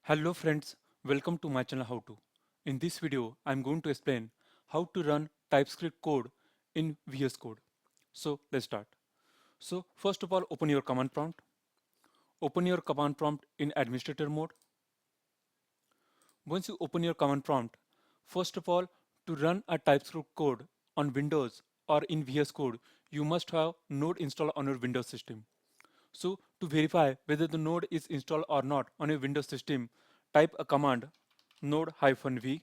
Hello friends, welcome to my channel How To. In this video, I'm going to explain how to run TypeScript code in VS Code. So let's start. So first of all, open your command prompt. Open your command prompt in administrator mode. Once you open your command prompt, first of all, to run a TypeScript code on Windows or in VS Code, you must have Node installed on your Windows system. So to verify whether the node is installed or not on your Windows system, type a command node-v.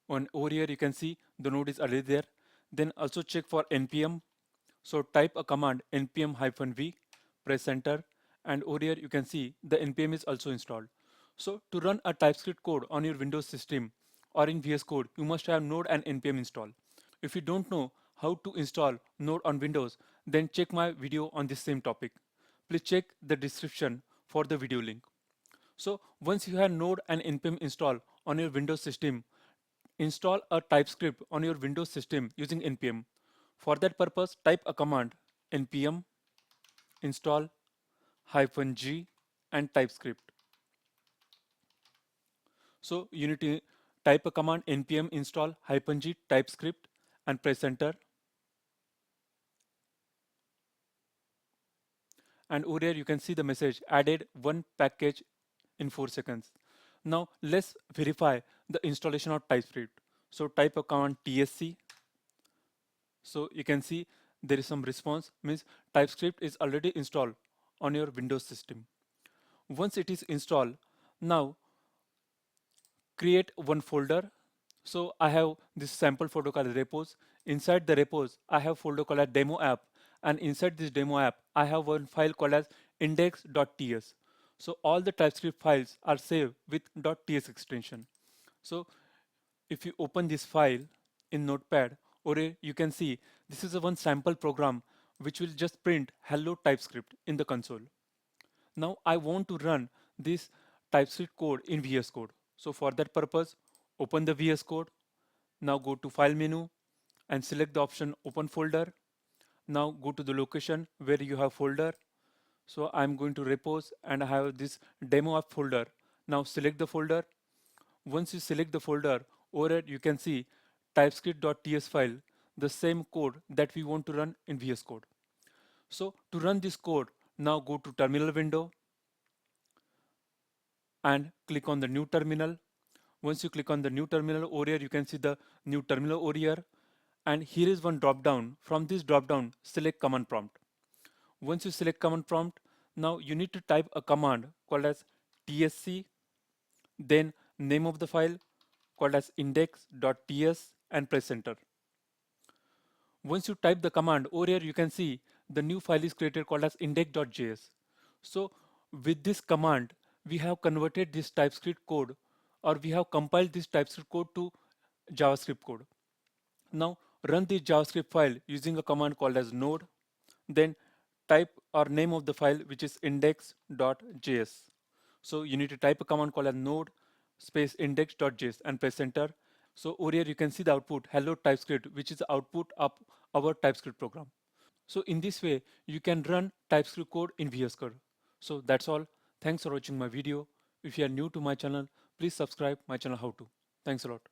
On over here you can see the node is already there. Then also check for npm. So type a command npm-v, press enter, and over here you can see the npm is also installed. So to run a TypeScript code on your Windows system or in VS Code, you must have node and npm installed. If you don't know how to install node on Windows, then check my video on this same topic. Please check the description for the video link. So once you have node and npm installed on your Windows system, install a TypeScript on your Windows system using npm. For that purpose, type a command npm install -g and TypeScript. So you need to type a command npm install -g TypeScript and press enter. And over here you can see the message added one package in 4 seconds. Now let's verify the installation of TypeScript. So type a command tsc. So you can see there is some response, means TypeScript is already installed on your Windows system. Once it is installed, now create one folder. So I have this sample folder called repos. Inside the repos, I have folder called as demo app, and inside this demo app, I have one file called as index.ts. So all the TypeScript files are saved with .ts extension. So if you open this file in Notepad, or you can see this is a one sample program which will just print hello TypeScript in the console. Now I want to run this TypeScript code in VS Code. So for that purpose, open the VS Code. Now go to File menu and select the option Open Folder. Now go to the location where you have folder. So I'm going to repos and I have this demo app folder. Now select the folder. Once you select the folder, over here you can see TypeScript.ts file, the same code that we want to run in VS Code. So to run this code, now go to terminal window and click on the new terminal. Once you click on the new terminal over here, you can see the new terminal over here. And here is one drop down. From this drop down, select command prompt. Once you select command prompt, now you need to type a command called as tsc, then name of the file called as index.ts and press enter. Once you type the command over here, you can see the new file is created called as index.js. So with this command, we have converted this TypeScript code, or we have compiled this TypeScript code to JavaScript code. Now run this JavaScript file using a command called as node, then type our name of the file, which is index.js. So you need to type a command called as node space index.js and press enter. So over here you can see the output hello TypeScript, which is the output of our TypeScript program. So in this way you can run TypeScript code in VS Code. So that's all. Thanks for watching my video. If you are new to my channel, please subscribe my channel How To. Thanks a lot.